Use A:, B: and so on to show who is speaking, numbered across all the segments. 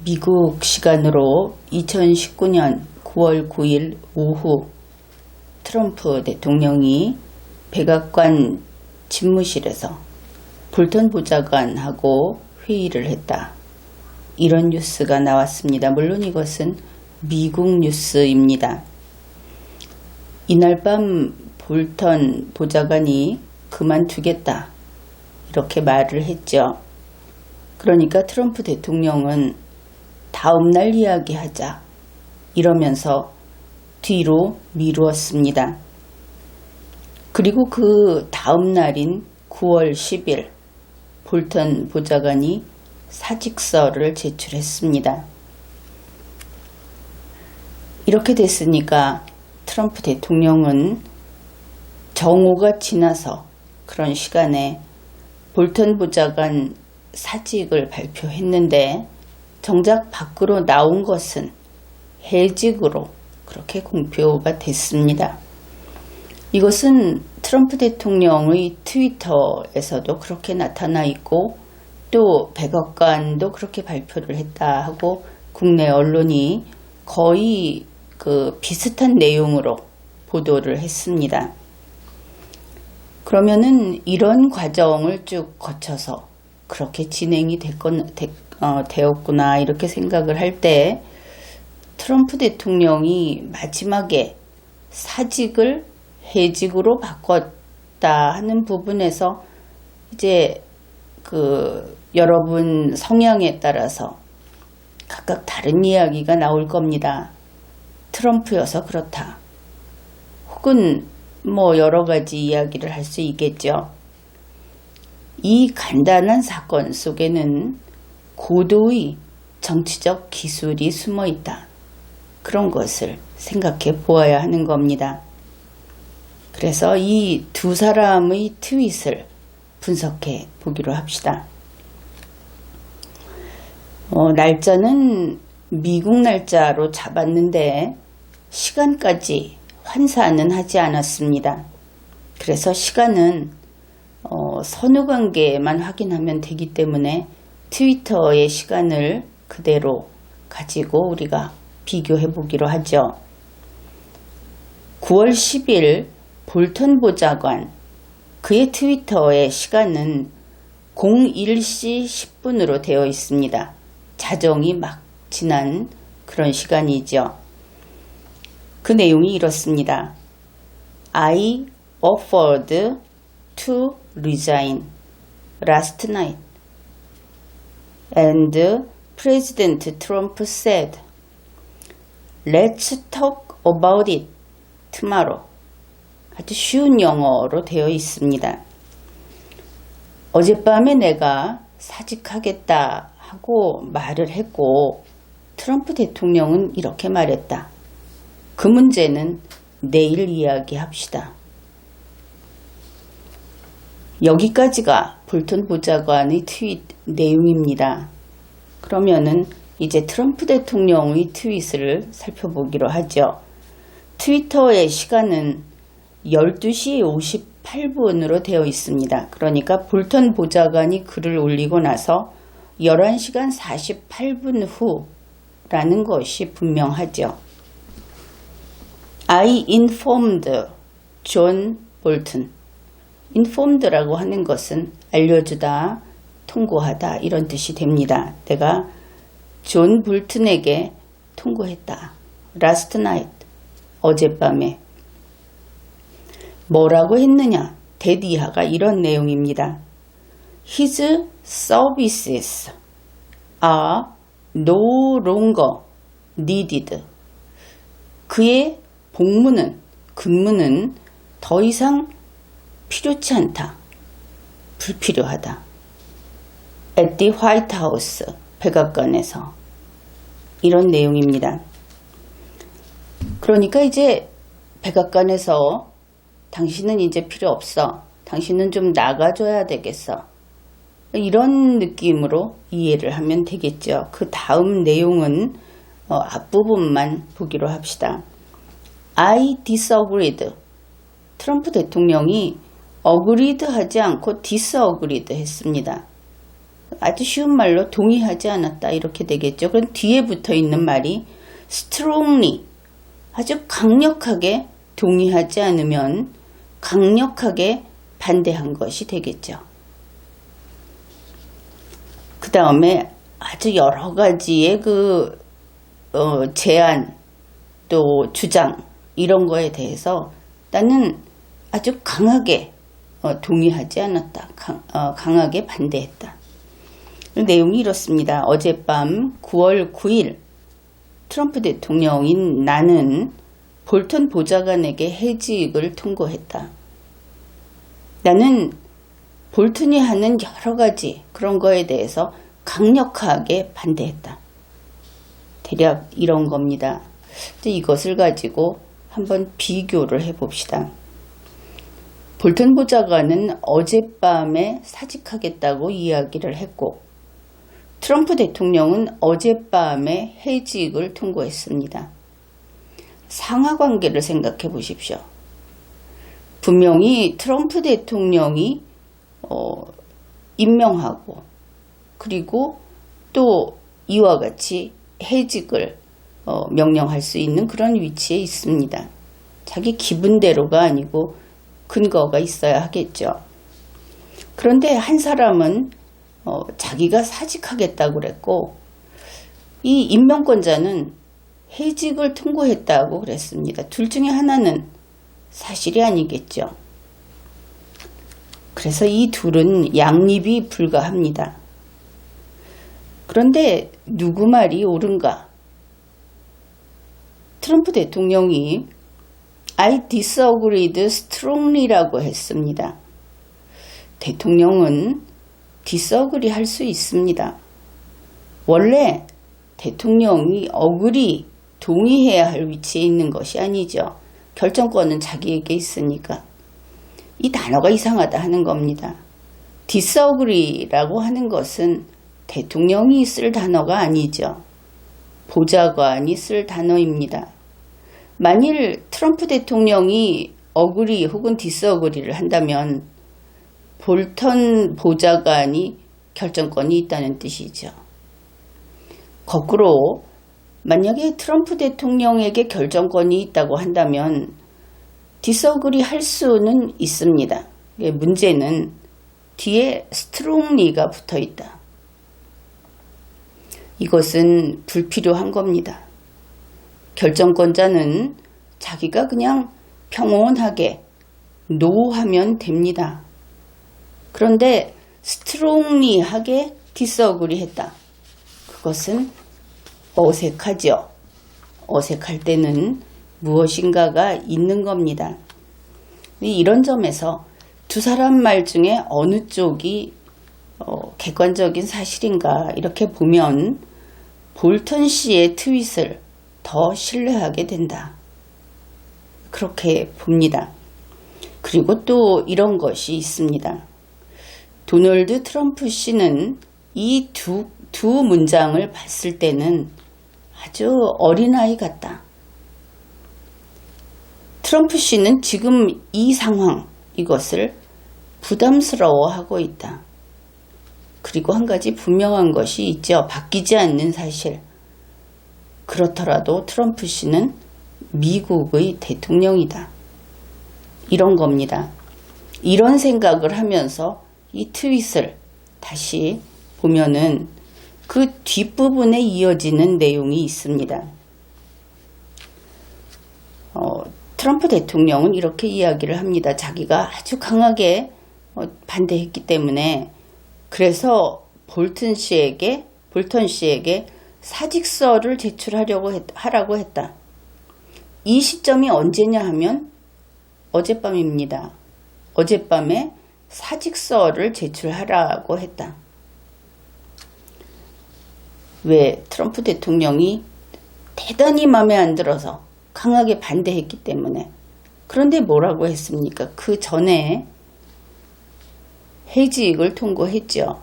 A: 미국 시간으로 2019년 9월 9일 오후 트럼프 대통령이 백악관 집무실에서 볼턴 보좌관하고 회의를 했다. 이런 뉴스가 나왔습니다. 물론 이것은 미국 뉴스입니다. 이날 밤 볼턴 보좌관이 그만두겠다. 이렇게 말을 했죠. 그러니까 트럼프 대통령은 다음날 이야기하자 이러면서 뒤로 미루었습니다. 그리고 그 다음 날인 9월 10일 볼턴 보좌관이 사직서를 제출했습니다. 이렇게 됐으니까 트럼프 대통령은 정오가 지나서 그런 시간에 볼턴 보좌관 사직을 발표했는데 정작 밖으로 나온 것은 해직으로 그렇게 공표가 됐습니다. 이것은 트럼프 대통령의 트위터에서도 그렇게 나타나 있고 또 백악관도 그렇게 발표를 했다 하고 국내 언론이 거의 비슷한 내용으로 보도를 했습니다. 그러면은 이런 과정을 쭉 거쳐서 그렇게 진행이 되었구나 이렇게 생각을 할 때 트럼프 대통령이 마지막에 사직을 해직으로 바꿨다 하는 부분에서 이제 여러분 성향에 따라서 각각 다른 이야기가 나올 겁니다. 트럼프여서 그렇다. 혹은 여러 가지 이야기를 할 수 있겠죠. 이 간단한 사건 속에는 고도의 정치적 기술이 숨어 있다. 그런 것을 생각해 보아야 하는 겁니다. 그래서 이 두 사람의 트윗을 분석해 보기로 합시다. 날짜는 미국 날짜로 잡았는데 시간까지 환산은 하지 않았습니다. 그래서 시간은 선후관계만 확인하면 되기 때문에 트위터의 시간을 그대로 가지고 우리가 비교해 보기로 하죠. 9월 10일 볼턴 보좌관 그의 트위터의 시간은 01시 10분으로 되어 있습니다. 자정이 막 지난 그런 시간이죠. 그 내용이 이렇습니다. I offered to resign last night and President Trump said, Let's talk about it tomorrow. 아주 쉬운 영어로 되어 있습니다. 어젯밤에 내가 사직하겠다 하고 말을 했고 트럼프 대통령은 이렇게 말했다. 그 문제는 내일 이야기합시다. 여기까지가 볼턴 보좌관의 트윗 내용입니다. 그러면은 이제 트럼프 대통령의 트윗을 살펴보기로 하죠. 트위터의 시간은 12시 58분으로 되어 있습니다. 그러니까 볼턴 보좌관이 글을 올리고 나서 11시간 48분 후라는 것이 분명하죠. I informed John Bolton. informed라고 하는 것은 알려주다, 통고하다 이런 뜻이 됩니다. 내가 존 볼튼에게 통고했다. last night. 어젯밤에. 뭐라고 했느냐? that 이하가 이런 내용입니다. His services are no longer needed. 그의 근무는 더 이상 필요치 않다. 불필요하다. At the White House, 백악관에서. 이런 내용입니다. 그러니까 이제 백악관에서 당신은 이제 필요 없어. 당신은 좀 나가줘야 되겠어. 이런 느낌으로 이해를 하면 되겠죠. 그 다음 내용은 앞부분만 보기로 합시다. I disagreed. 트럼프 대통령이 agreed 하지 않고 disagreed 했습니다. 아주 쉬운 말로 동의하지 않았다 이렇게 되겠죠. 그럼 뒤에 붙어 있는 말이 strongly, 아주 강력하게 동의하지 않으면 강력하게 반대한 것이 되겠죠. 그 다음에 아주 여러 가지의 제안 또 주장 이런 거에 대해서 나는 아주 강하게 동의하지 않았다. 강하게 반대했다. 내용이 이렇습니다. 어젯밤 9월 9일 트럼프 대통령인 나는 볼턴 보좌관에게 해지익을 통보했다. 나는 볼턴이 하는 여러 가지 그런 거에 대해서 강력하게 반대했다. 대략 이런 겁니다. 이것을 가지고 한번 비교를 해봅시다. 볼턴 보좌관은 어젯밤에 사직하겠다고 이야기를 했고 트럼프 대통령은 어젯밤에 해지익을 통보했습니다. 상하관계를 생각해 보십시오. 분명히 트럼프 대통령이 임명하고 그리고 또 이와 같이 해직을 명령할 수 있는 그런 위치에 있습니다. 자기 기분대로가 아니고 근거가 있어야 하겠죠. 그런데 한 사람은 자기가 사직하겠다고 그랬고 이 임명권자는 해직을 통보했다고 그랬습니다. 둘 중에 하나는 사실이 아니겠죠. 그래서 이 둘은 양립이 불가합니다. 그런데 누구 말이 옳은가? 트럼프 대통령이 I disagreed strongly라고 했습니다. 대통령은 disagree 할 수 있습니다. 원래 대통령이 agree, 동의해야 할 위치에 있는 것이 아니죠. 결정권은 자기에게 있으니까. 이 단어가 이상하다 하는 겁니다. disagree라고 하는 것은 대통령이 쓸 단어가 아니죠. 보좌관이 쓸 단어입니다. 만일 트럼프 대통령이 agree 혹은 disagree를 한다면 볼턴 보좌관이 결정권이 있다는 뜻이죠. 거꾸로 만약에 트럼프 대통령에게 결정권이 있다고 한다면 디서그리 할 수는 있습니다. 문제는 뒤에 strongly가 붙어 있다. 이것은 불필요한 겁니다. 결정권자는 자기가 그냥 평온하게 노하면 됩니다. 그런데 strongly하게 disagree 했다. 그것은 어색하죠. 어색할 때는 무엇인가가 있는 겁니다. 이런 점에서 두 사람 말 중에 어느 쪽이 객관적인 사실인가 이렇게 보면 볼턴 씨의 트윗을 더 신뢰하게 된다. 그렇게 봅니다. 그리고 또 이런 것이 있습니다. 도널드 트럼프 씨는 이 두 문장을 봤을 때는 아주 어린아이 같다. 트럼프 씨는 지금 이 상황, 이것을 부담스러워하고 있다. 그리고 한 가지 분명한 것이 있죠. 바뀌지 않는 사실. 그렇더라도 트럼프 씨는 미국의 대통령이다. 이런 겁니다. 이런 생각을 하면서 이 트윗을 다시 보면은 그 뒷부분에 이어지는 내용이 있습니다. 트럼프 대통령은 이렇게 이야기를 합니다. 자기가 아주 강하게 반대했기 때문에 그래서 볼턴 씨에게 사직서를 하라고 했다. 이 시점이 언제냐 하면 어젯밤입니다. 어젯밤에 사직서를 제출하라고 했다. 왜? 트럼프 대통령이 대단히 마음에 안 들어서 강하게 반대했기 때문에. 그런데 뭐라고 했습니까? 그 전에 해직을 통고했죠.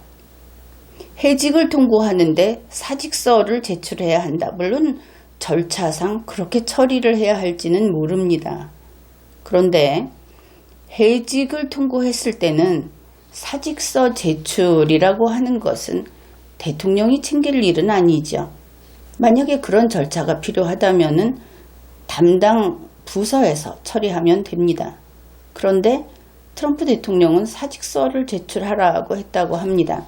A: 해직을 통고하는데 사직서를 제출해야 한다. 물론 절차상 그렇게 처리를 해야 할지는 모릅니다. 그런데 해직을 통고했을 때는 사직서 제출이라고 하는 것은 대통령이 챙길 일은 아니죠. 만약에 그런 절차가 필요하다면은 담당 부서에서 처리하면 됩니다. 그런데 트럼프 대통령은 사직서를 제출하라고 했다고 합니다.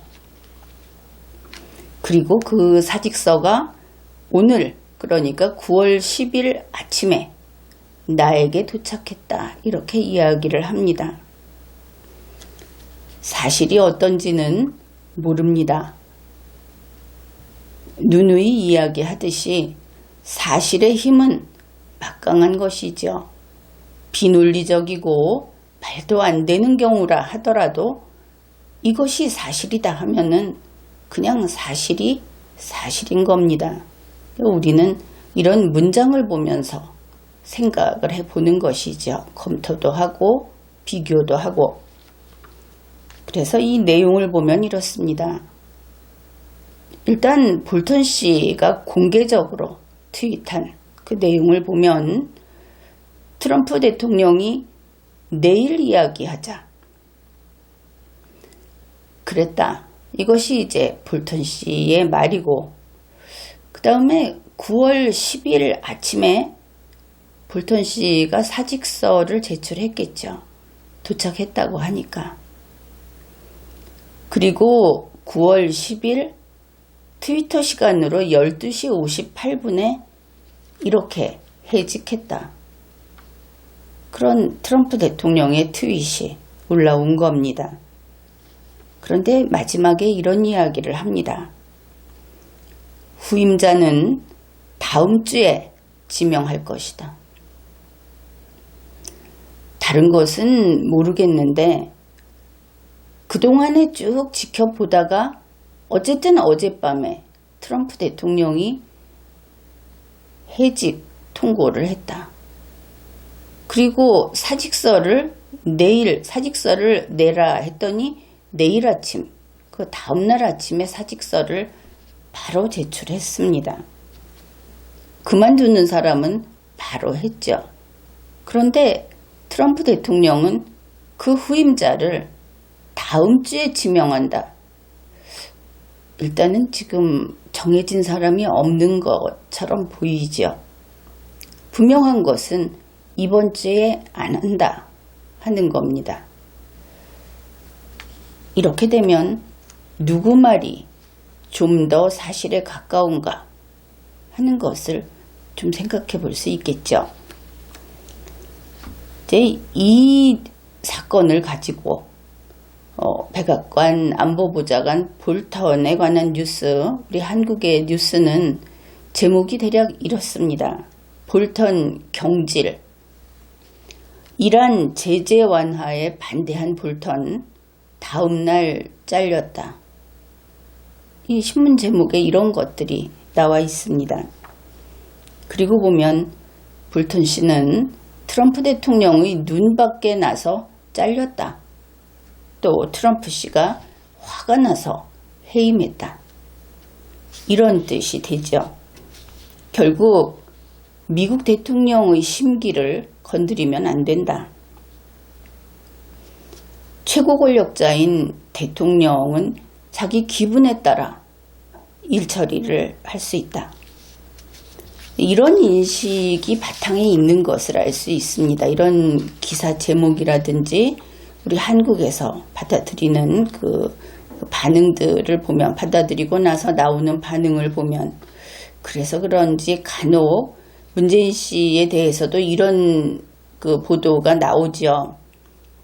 A: 그리고 그 사직서가 오늘, 그러니까 9월 10일 아침에 나에게 도착했다, 이렇게 이야기를 합니다. 사실이 어떤지는 모릅니다. 누누이 이야기하듯이 사실의 힘은 막강한 것이죠. 비논리적이고 말도 안 되는 경우라 하더라도 이것이 사실이다 하면은 그냥 사실이 사실인 겁니다. 우리는 이런 문장을 보면서 생각을 해보는 것이죠. 검토도 하고 비교도 하고. 그래서 이 내용을 보면 이렇습니다. 일단 볼턴 씨가 공개적으로 트윗한 그 내용을 보면 트럼프 대통령이 내일 이야기하자 그랬다. 이것이 이제 볼턴 씨의 말이고, 그 다음에 9월 10일 아침에 볼턴 씨가 사직서를 제출했겠죠. 도착했다고 하니까. 그리고 9월 10일 트위터 시간으로 12시 58분에 이렇게 해직했다. 그런 트럼프 대통령의 트윗이 올라온 겁니다. 그런데 마지막에 이런 이야기를 합니다. 후임자는 다음 주에 지명할 것이다. 다른 것은 모르겠는데 그동안에 쭉 지켜보다가 어쨌든 어젯밤에 트럼프 대통령이 해직 통고를 했다. 그리고 사직서를 내라 했더니 내일 아침, 그 다음날 아침에 사직서를 바로 제출했습니다. 그만두는 사람은 바로 했죠. 그런데 트럼프 대통령은 그 후임자를 다음 주에 지명한다. 일단은 지금 정해진 사람이 없는 것처럼 보이죠. 분명한 것은 이번 주에 안 한다 하는 겁니다. 이렇게 되면 누구 말이 좀 더 사실에 가까운가 하는 것을 좀 생각해 볼 수 있겠죠. 이제 이 사건을 가지고 백악관 안보보좌관 볼턴에 관한 뉴스, 우리 한국의 뉴스는 제목이 대략 이렇습니다. 볼턴 경질. 이란 제재 완화에 반대한 볼턴 다음 날 잘렸다. 이 신문 제목에 이런 것들이 나와 있습니다. 그리고 보면 볼턴 씨는 트럼프 대통령의 눈 밖에 나서 잘렸다. 또 트럼프 씨가 화가 나서 해임했다. 이런 뜻이 되죠. 결국 미국 대통령의 심기를 건드리면 안 된다. 최고 권력자인 대통령은 자기 기분에 따라 일 처리를 할 수 있다. 이런 인식이 바탕에 있는 것을 알 수 있습니다. 이런 기사 제목이라든지 우리 한국에서 받아들이는 그 반응들을 보면, 받아들이고 나서 나오는 반응을 보면, 그래서 그런지 간혹 문재인 씨에 대해서도 이런 그 보도가 나오죠.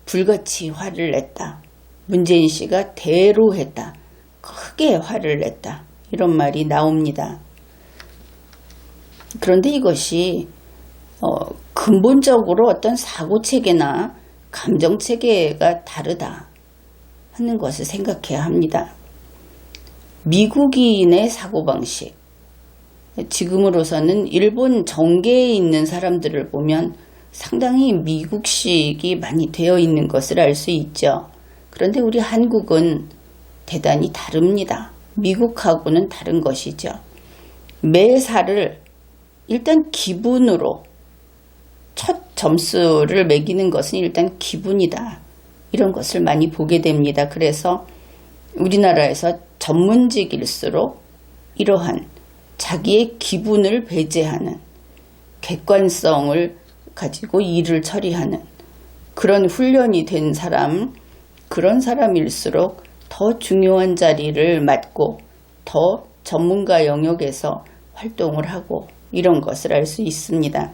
A: 불같이 화를 냈다. 문재인 씨가 대로했다. 크게 화를 냈다. 이런 말이 나옵니다. 그런데 이것이 근본적으로 어떤 사고체계나 감정체계가 다르다 하는 것을 생각해야 합니다. 미국인의 사고방식, 지금으로서는 일본 정계에 있는 사람들을 보면 상당히 미국식이 많이 되어 있는 것을 알 수 있죠. 그런데 우리 한국은 대단히 다릅니다. 미국하고는 다른 것이죠. 매사를 일단 기분으로 첫 점수를 매기는 것은 일단 기분이다. 이런 것을 많이 보게 됩니다. 그래서 우리나라에서 전문직일수록 이러한 자기의 기분을 배제하는 객관성을 가지고 일을 처리하는 그런 훈련이 된 사람, 그런 사람일수록 더 중요한 자리를 맡고 더 전문가 영역에서 활동을 하고 이런 것을 알 수 있습니다.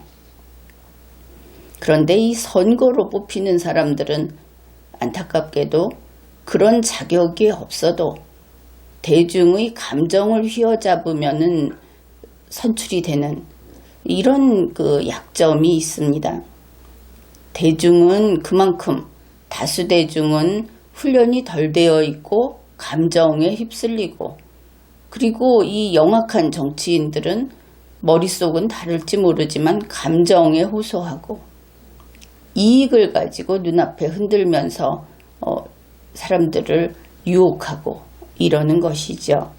A: 그런데 이 선거로 뽑히는 사람들은 안타깝게도 그런 자격이 없어도 대중의 감정을 휘어잡으면은 선출이 되는 이런 그 약점이 있습니다. 대중은 그만큼 다수 대중은 훈련이 덜 되어 있고 감정에 휩쓸리고 그리고 이 영악한 정치인들은 머릿속은 다를지 모르지만 감정에 호소하고 이익을 가지고 눈앞에 흔들면서 사람들을 유혹하고 이러는 것이죠.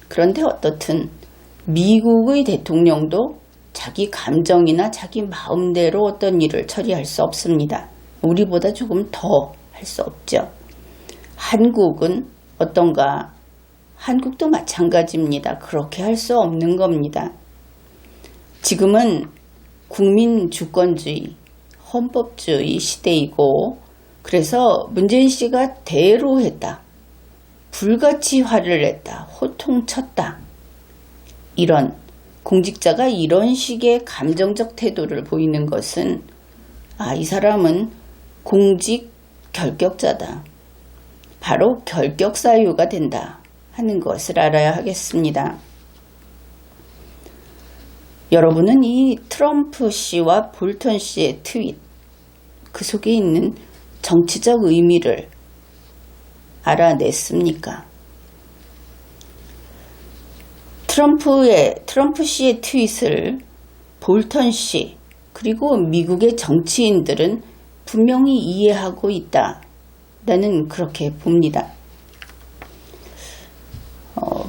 A: 그런데 어떻든 미국의 대통령도 자기 감정이나 자기 마음대로 어떤 일을 처리할 수 없습니다. 우리보다 조금 더 할 수 없죠. 한국은 어떤가? 한국도 마찬가지입니다. 그렇게 할 수 없는 겁니다. 지금은 국민 주권주의, 헌법주의 시대이고 그래서 문재인 씨가 대로 했다. 불같이 화를 냈다. 호통쳤다. 이런 공직자가 이런 식의 감정적 태도를 보이는 것은 이 사람은 공직 결격자다. 바로 결격사유가 된다 하는 것을 알아야 하겠습니다. 여러분은 이 트럼프 씨와 볼턴 씨의 트윗, 그 속에 있는 정치적 의미를 알아냈습니까? 트럼프 씨의 트윗을 볼턴 씨 그리고 미국의 정치인들은 분명히 이해하고 있다. 나는 그렇게 봅니다.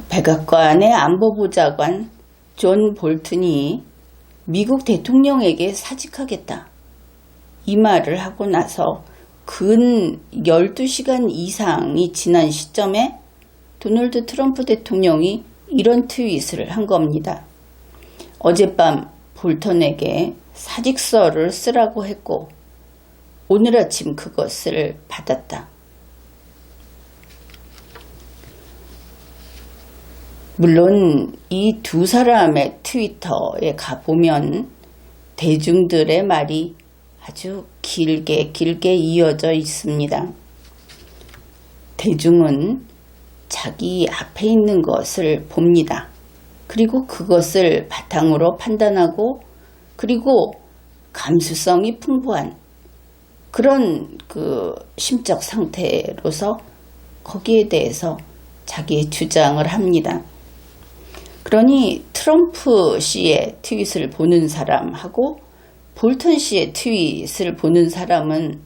A: 백악관의 안보보좌관 존 볼튼이 미국 대통령에게 사직하겠다. 이 말을 하고 나서 근 12시간 이상이 지난 시점에 도널드 트럼프 대통령이 이런 트윗을 한 겁니다. 어젯밤 볼턴에게 사직서를 쓰라고 했고 오늘 아침 그것을 받았다. 물론 이 두 사람의 트위터에 가보면 대중들의 말이 아주 길게 이어져 있습니다. 대중은 자기 앞에 있는 것을 봅니다. 그리고 그것을 바탕으로 판단하고 그리고 감수성이 풍부한 그런 그 심적 상태로서 거기에 대해서 자기의 주장을 합니다. 그러니 트럼프 씨의 트윗을 보는 사람하고 볼턴 씨의 트윗을 보는 사람은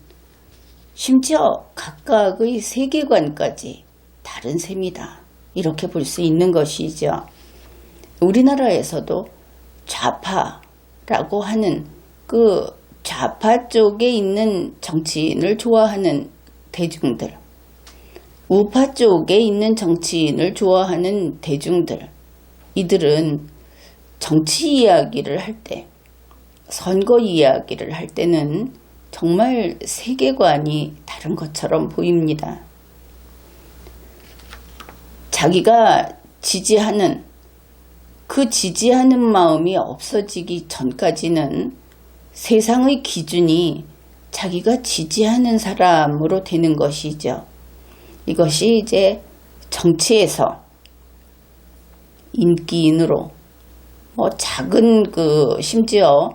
A: 심지어 각각의 세계관까지 다른 셈이다. 이렇게 볼 수 있는 것이죠. 우리나라에서도 좌파라고 하는 그 좌파 쪽에 있는 정치인을 좋아하는 대중들, 우파 쪽에 있는 정치인을 좋아하는 대중들, 이들은 정치 이야기를 할 때, 선거 이야기를 할 때는 정말 세계관이 다른 것처럼 보입니다. 자기가 지지하는 그 지지하는 마음이 없어지기 전까지는 세상의 기준이 자기가 지지하는 사람으로 되는 것이죠. 이것이 이제 정치에서 인기인으로 작은 심지어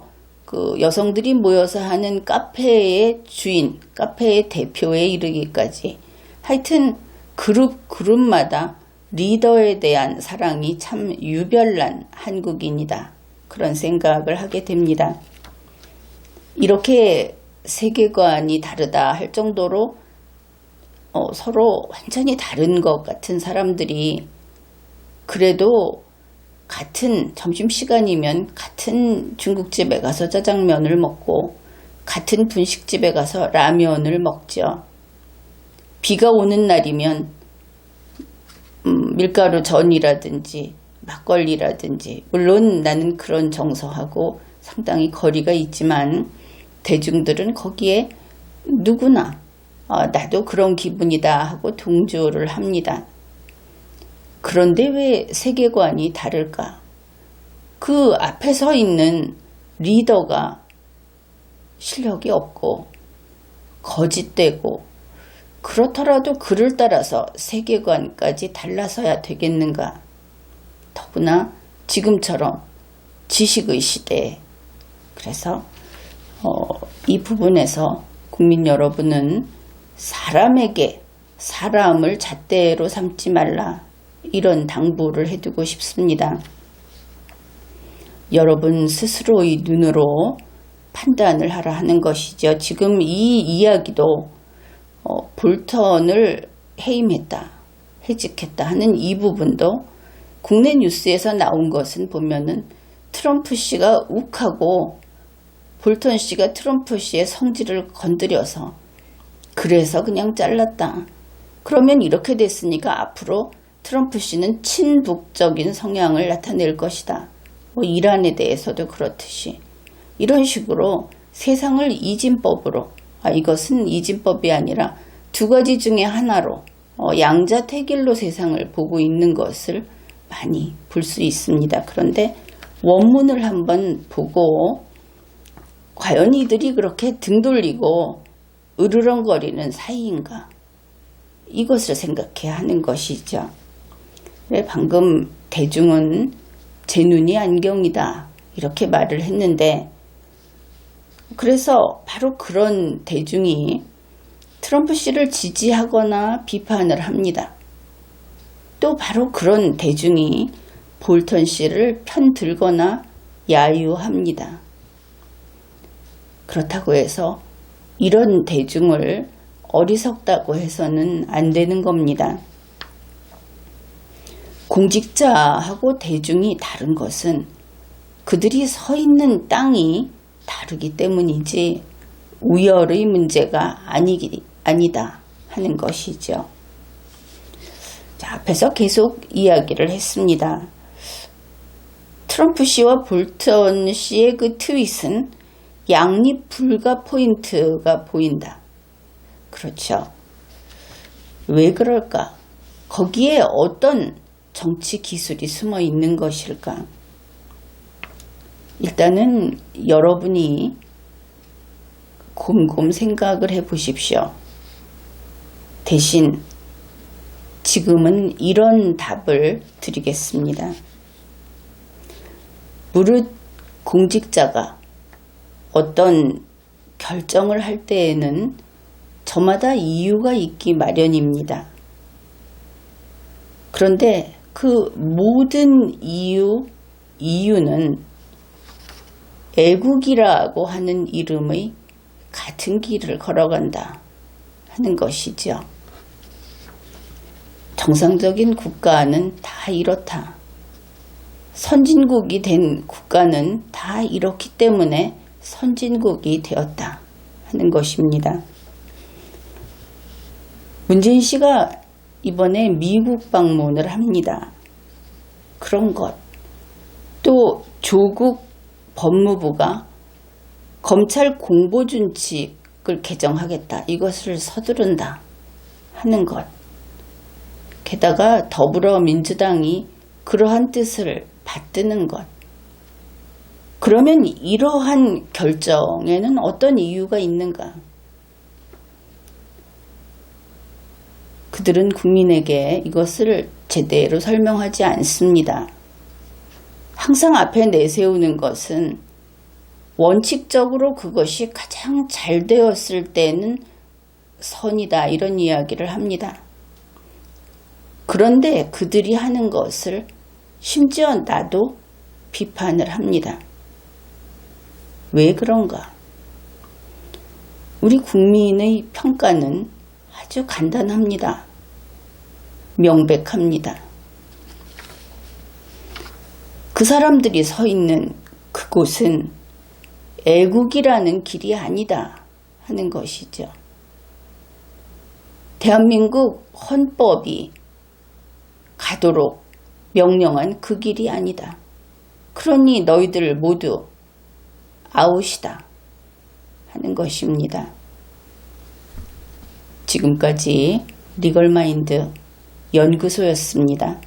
A: 여성들이 모여서 하는 카페의 주인, 카페의 대표에 이르기까지 하여튼 그룹마다 리더에 대한 사랑이 참 유별난 한국인이다. 그런 생각을 하게 됩니다. 이렇게 세계관이 다르다 할 정도로 서로 완전히 다른 것 같은 사람들이 그래도 같은 점심시간이면 같은 중국집에 가서 짜장면을 먹고 같은 분식집에 가서 라면을 먹죠. 비가 오는 날이면 밀가루 전이라든지 막걸리라든지, 물론 나는 그런 정서하고 상당히 거리가 있지만 대중들은 거기에 누구나 나도 그런 기분이다 하고 동조를 합니다. 그런데 왜 세계관이 다를까? 그 앞에 서 있는 리더가 실력이 없고 거짓되고, 그렇더라도 그를 따라서 세계관까지 달라서야 되겠는가? 더구나 지금처럼 지식의 시대에. 그래서 이 부분에서 국민 여러분은 사람에게 사람을 잣대로 삼지 말라, 이런 당부를 해두고 싶습니다. 여러분 스스로의 눈으로 판단을 하라 하는 것이죠. 지금 이 이야기도 볼턴을 해임했다, 해직했다 하는 이 부분도 국내 뉴스에서 나온 것은 보면은 트럼프 씨가 욱하고 볼턴 씨가 트럼프 씨의 성질을 건드려서 그래서 그냥 잘랐다. 그러면 이렇게 됐으니까 앞으로 트럼프 씨는 친북적인 성향을 나타낼 것이다. 이란에 대해서도 그렇듯이 이런 식으로 세상을 이진법으로, 이것은 이진법이 아니라 두 가지 중에 하나로 양자택일로 세상을 보고 있는 것을 많이 볼 수 있습니다. 그런데 원문을 한번 보고 과연 이들이 그렇게 등 돌리고 으르렁거리는 사이인가, 이것을 생각해야 하는 것이죠. 왜 방금 대중은 제 눈이 안경이다 이렇게 말을 했는데, 그래서 바로 그런 대중이 트럼프 씨를 지지하거나 비판을 합니다. 또 바로 그런 대중이 볼턴 씨를 편들거나 야유합니다. 그렇다고 해서 이런 대중을 어리석다고 해서는 안 되는 겁니다. 공직자하고 대중이 다른 것은 그들이 서 있는 땅이 다르기 때문이지 우열의 문제가 아니다 하는 것이죠. 자, 앞에서 계속 이야기를 했습니다. 트럼프 씨와 볼턴 씨의 그 트윗은 양립 불가 포인트가 보인다. 그렇죠. 왜 그럴까? 거기에 어떤 정치 기술이 숨어 있는 것일까? 일단은 여러분이 곰곰 생각을 해 보십시오. 대신 지금은 이런 답을 드리겠습니다. 무릇 공직자가 어떤 결정을 할 때에는 저마다 이유가 있기 마련입니다. 그런데 그 모든 이유는 애국이라고 하는 이름의 같은 길을 걸어간다 하는 것이죠. 정상적인 국가는 다 이렇다. 선진국이 된 국가는 다 이렇기 때문에 선진국이 되었다 하는 것입니다. 문재인 씨가 이번에 미국 방문을 합니다. 그런 것. 또 조국 법무부가 검찰 공보준칙을 개정하겠다, 이것을 서두른다 하는 것. 게다가 더불어민주당이 그러한 뜻을 받드는 것. 그러면 이러한 결정에는 어떤 이유가 있는가? 그들은 국민에게 이것을 제대로 설명하지 않습니다. 항상 앞에 내세우는 것은 원칙적으로 그것이 가장 잘 되었을 때는 선이다, 이런 이야기를 합니다. 그런데 그들이 하는 것을 심지어 나도 비판을 합니다. 왜 그런가? 우리 국민의 평가는 아주 간단합니다. 명백합니다. 그 사람들이 서 있는 그곳은 애국이라는 길이 아니다 하는 것이죠. 대한민국 헌법이 가도록 명령한 그 길이 아니다. 그러니 너희들 모두 아웃이다 하는 것입니다. 지금까지 리걸마인드 연구소였습니다.